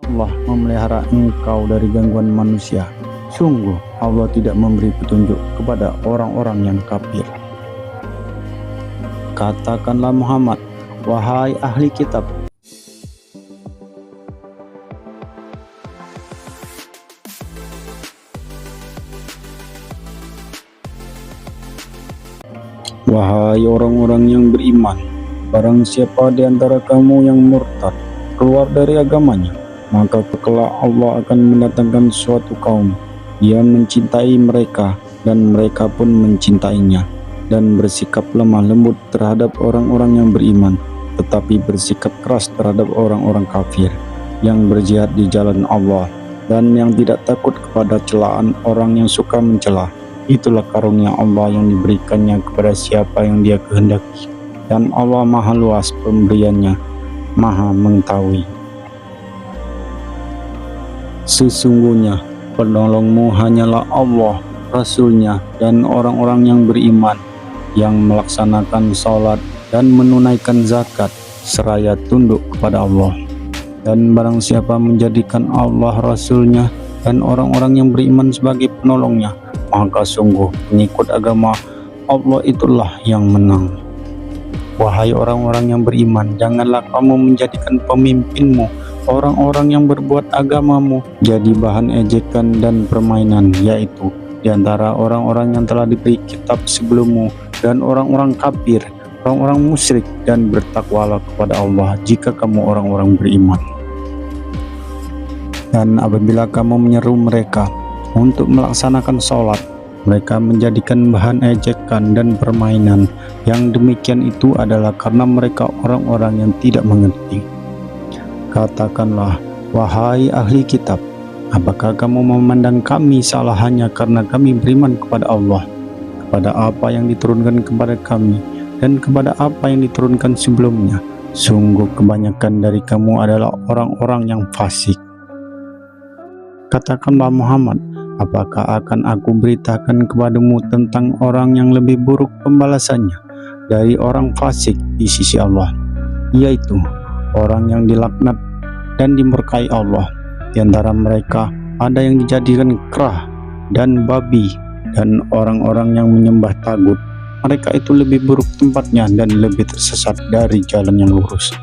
Allah memelihara engkau dari gangguan manusia. Sungguh Allah tidak memberi petunjuk kepada orang-orang yang kafir. Katakanlah Muhammad, wahai ahli kitab, wahai orang-orang yang beriman, barang siapa di antara kamu yang murtad keluar dari agamanya, maka kelak Allah akan mendatangkan suatu kaum yang mencintai mereka dan mereka pun mencintainya, dan bersikap lemah lembut terhadap orang-orang yang beriman, tetapi bersikap keras terhadap orang-orang kafir yang berjihad di jalan Allah dan yang tidak takut kepada celaan orang yang suka mencela. Itulah karunia Allah yang diberikannya kepada siapa yang Dia kehendaki, dan Allah maha luas pemberiannya, maha mengetahui. Sesungguhnya penolongmu hanyalah Allah, Rasulnya, dan orang-orang yang beriman, yang melaksanakan sholat dan menunaikan zakat seraya tunduk kepada Allah. Dan barang siapa menjadikan Allah, Rasulnya, dan orang-orang yang beriman sebagai penolongnya, maka sungguh pengikut agama Allah itulah yang menang. Wahai orang-orang yang beriman, janganlah kamu menjadikan pemimpinmu orang-orang yang berbuat agamamu jadi bahan ejekan dan permainan, yaitu di antara orang-orang yang telah diberi kitab sebelummu dan orang-orang kafir, orang-orang musyrik, dan bertakwalah kepada Allah jika kamu orang-orang beriman. Dan apabila kamu menyeru mereka untuk melaksanakan sholat, mereka menjadikan bahan ejekan dan permainan. Yang demikian itu adalah karena mereka orang-orang yang tidak mengerti. Katakanlah, wahai ahli kitab, apakah kamu memandang kami salah hanya karena kami beriman kepada Allah, kepada apa yang diturunkan kepada kami, dan kepada apa yang diturunkan sebelumnya? Sungguh kebanyakan dari kamu adalah orang-orang yang fasik. Katakanlah Muhammad, apakah akan aku beritakan kepadamu tentang orang yang lebih buruk pembalasannya dari orang fasik di sisi Allah, yaitu orang yang dilaknat dan dimurkai Allah. Di antara mereka ada yang dijadikan kera dan babi, dan orang-orang yang menyembah tagut. Mereka itu lebih buruk tempatnya dan lebih tersesat dari jalan yang lurus.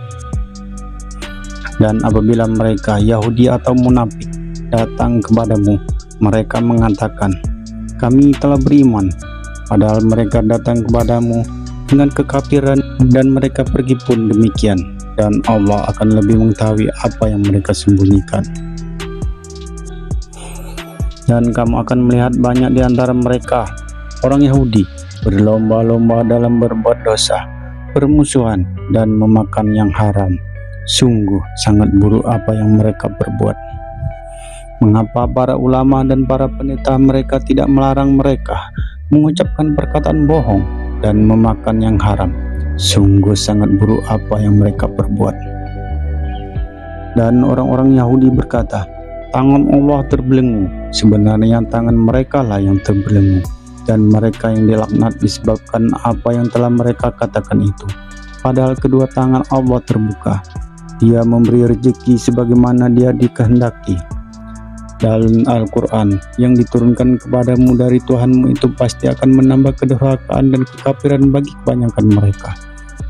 Dan apabila mereka Yahudi atau munafik datang kepadamu, mereka mengatakan, kami telah beriman, padahal mereka datang kepadamu dengan kekafiran, dan mereka pergi pun demikian, dan Allah akan lebih mengetahui apa yang mereka sembunyikan. Dan kamu akan melihat banyak di antara mereka, orang Yahudi, berlomba-lomba dalam berbuat dosa, bermusuhan, dan memakan yang haram. Sungguh sangat buruk apa yang mereka perbuat. Mengapa para ulama dan para pendeta mereka tidak melarang mereka mengucapkan perkataan bohong dan memakan yang haram? Sungguh sangat buruk apa yang mereka perbuat. Dan orang-orang Yahudi berkata, tangan Allah terbelenggu. Sebenarnya tangan mereka lah yang terbelenggu, dan mereka yang dilaknat disebabkan apa yang telah mereka katakan itu. Padahal kedua tangan Allah terbuka. Dia memberi rezeki sebagaimana Dia dikehendaki. Dalam Al-Quran yang diturunkan kepadamu dari Tuhanmu itu pasti akan menambah kedurhakaan dan kekafiran bagi kebanyakan mereka,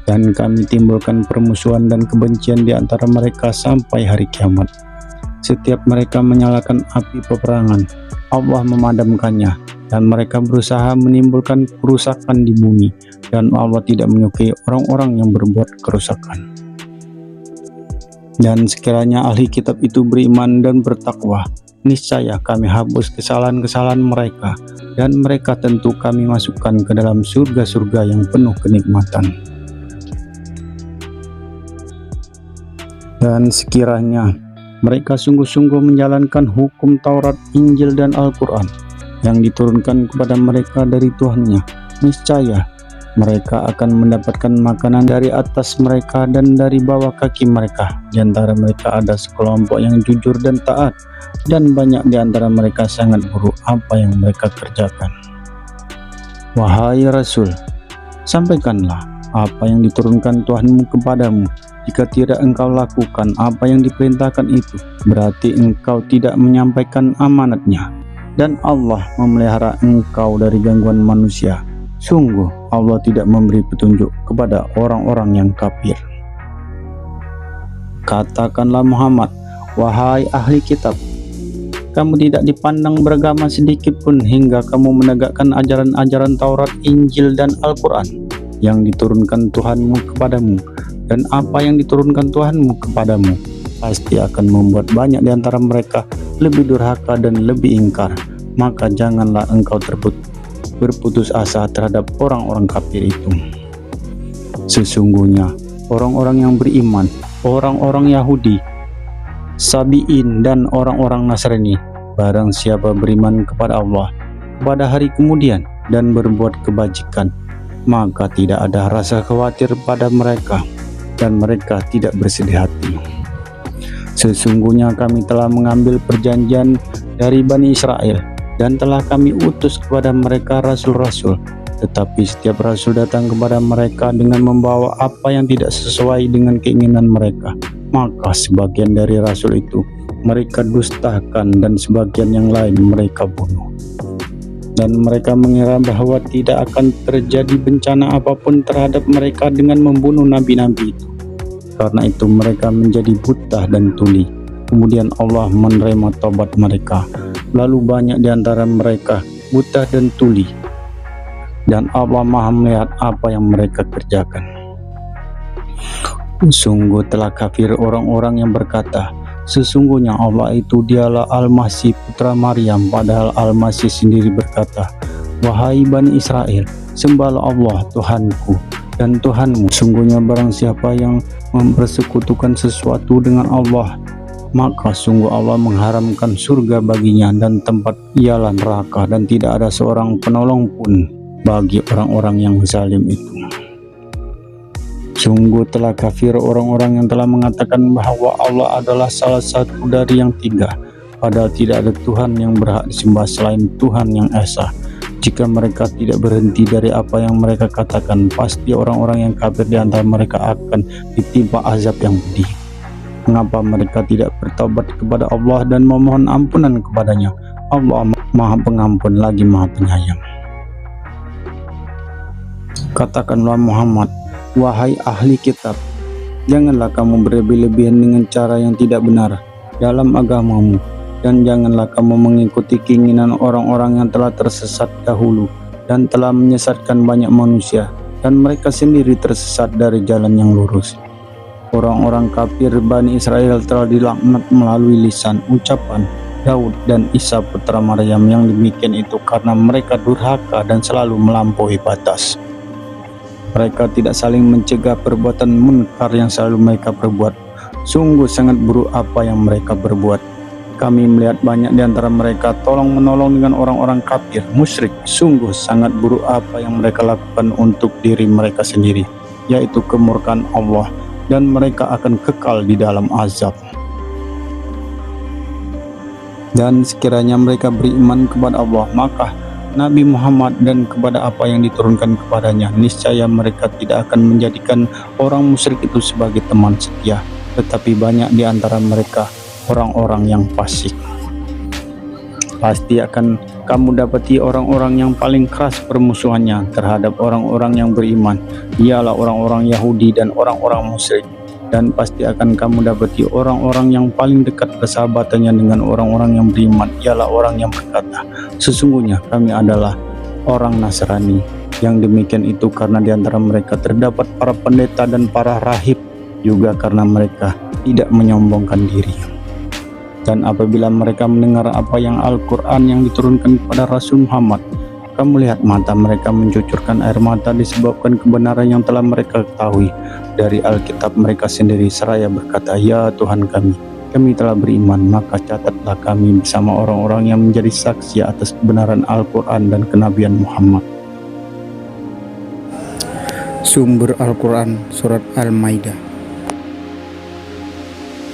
dan kami timbulkan permusuhan dan kebencian di antara mereka sampai hari kiamat. Setiap mereka menyalakan api peperangan, Allah memadamkannya, dan mereka berusaha menimbulkan kerusakan di bumi, dan Allah tidak menyukai orang-orang yang berbuat kerusakan. Dan sekiranya ahli kitab itu beriman dan bertakwa, niscaya kami hapus kesalahan-kesalahan mereka, dan mereka tentu kami masukkan ke dalam surga-surga yang penuh kenikmatan. Dan sekiranya mereka sungguh-sungguh menjalankan hukum Taurat, Injil, dan Al-Quran yang diturunkan kepada mereka dari Tuhannya, niscaya mereka akan mendapatkan makanan dari atas mereka dan dari bawah kaki mereka. Di antara mereka ada sekelompok yang jujur dan taat, dan banyak di antara mereka sangat buruk apa yang mereka kerjakan. Wahai Rasul, sampaikanlah apa yang diturunkan Tuhanmu kepadamu Jika tidak engkau lakukan apa yang diperintahkan itu, berarti engkau tidak menyampaikan amanatnya, dan Allah memelihara engkau dari gangguan manusia. Sungguh Allah tidak memberi petunjuk kepada orang-orang yang kafir. Katakanlah Muhammad, wahai ahli kitab, kamu tidak dipandang beragama sedikit pun hingga kamu menegakkan ajaran-ajaran Taurat, Injil, dan Al-Quran yang diturunkan Tuhanmu kepadamu. Dan apa yang diturunkan Tuhanmu kepadamu pasti akan membuat banyak di antara mereka lebih durhaka dan lebih ingkar. Maka janganlah engkau berputus asa terhadap orang-orang kafir itu. Sesungguhnya orang-orang yang beriman, orang-orang Yahudi, Sabi'in, dan orang-orang Nasrani, barang siapa beriman kepada Allah, kepada hari kemudian, dan berbuat kebajikan, maka tidak ada rasa khawatir pada mereka, dan mereka tidak bersedih hati. Sesungguhnya kami telah mengambil perjanjian dari Bani Israel, dan telah kami utus kepada mereka rasul-rasul. Tetapi setiap rasul datang kepada mereka dengan membawa apa yang tidak sesuai dengan keinginan mereka. Maka sebagian dari rasul itu mereka dustakan, dan sebagian yang lain mereka bunuh. Dan mereka mengira bahwa tidak akan terjadi bencana apapun terhadap mereka dengan membunuh nabi-nabi itu. Karena itu mereka menjadi buta dan tuli. Kemudian Allah menerima tobat mereka. Lalu banyak di antara mereka buta dan tuli, dan Allah Maha melihat apa yang mereka kerjakan. Sungguh telah kafir orang-orang yang berkata, sesungguhnya Allah itu dialah Al-Masih putra Maryam, padahal Al-Masih sendiri berkata, wahai Bani Israel, sembahlah Allah Tuhanku dan Tuhanmu. Sungguhnya barang siapa yang mempersekutukan sesuatu dengan Allah, maka sungguh Allah mengharamkan surga baginya, dan tempat ialah neraka, dan tidak ada seorang penolong pun bagi orang-orang yang zalim itu. Sungguh telah kafir orang-orang yang telah mengatakan bahwa Allah adalah salah satu dari yang tiga, padahal tidak ada Tuhan yang berhak disembah selain Tuhan yang Esa. Jika mereka tidak berhenti dari apa yang mereka katakan, pasti orang-orang yang kafir di antara mereka akan ditimpa azab yang pedih. Mengapa mereka tidak bertobat kepada Allah dan memohon ampunan kepadanya? Allah Maha Pengampun lagi Maha Penyayang. Katakanlah Muhammad, wahai ahli kitab, janganlah kamu berlebih-lebihan dengan cara yang tidak benar dalam agamamu, dan janganlah kamu mengikuti keinginan orang-orang yang telah tersesat dahulu dan telah menyesatkan banyak manusia, dan mereka sendiri tersesat dari jalan yang lurus. Orang-orang kafir Bani Israel telah dilaknat melalui lisan, ucapan Daud dan Isa putra Maryam. Yang demikian itu karena mereka durhaka dan selalu melampaui batas. Mereka tidak saling mencegah perbuatan munkar yang selalu mereka perbuat. Sungguh sangat buruk apa yang mereka berbuat. Kami melihat banyak di antara mereka tolong-menolong dengan orang-orang kafir, musyrik. Sungguh sangat buruk apa yang mereka lakukan untuk diri mereka sendiri, yaitu kemurkaan Allah, dan mereka akan kekal di dalam azab. Dan sekiranya mereka beriman kepada Allah, maka Nabi Muhammad, dan kepada apa yang diturunkan kepadanya, niscaya mereka tidak akan menjadikan orang musyrik itu sebagai teman setia. Tetapi banyak di antara mereka orang-orang yang fasik. Pasti akan kamu dapati orang-orang yang paling keras permusuhannya terhadap orang-orang yang beriman, ialah orang-orang Yahudi dan orang-orang musyrik. Dan pasti akan kamu dapati orang-orang yang paling dekat persahabatannya dengan orang-orang yang beriman, ialah orang yang berkata, sesungguhnya kami adalah orang Nasrani. Yang demikian itu karena di antara mereka terdapat para pendeta dan para rahib, juga karena mereka tidak menyombongkan diri. Dan apabila mereka mendengar apa yang Al-Quran yang diturunkan kepada Rasul Muhammad, kamu lihat mata mereka mencucurkan air mata disebabkan kebenaran yang telah mereka ketahui dari Alkitab mereka sendiri, seraya berkata, ya Tuhan kami telah beriman. Maka catatlah kami bersama orang-orang yang menjadi saksi atas kebenaran Al-Quran dan kenabian Muhammad. Sumber Al-Quran Surat Al-Maidah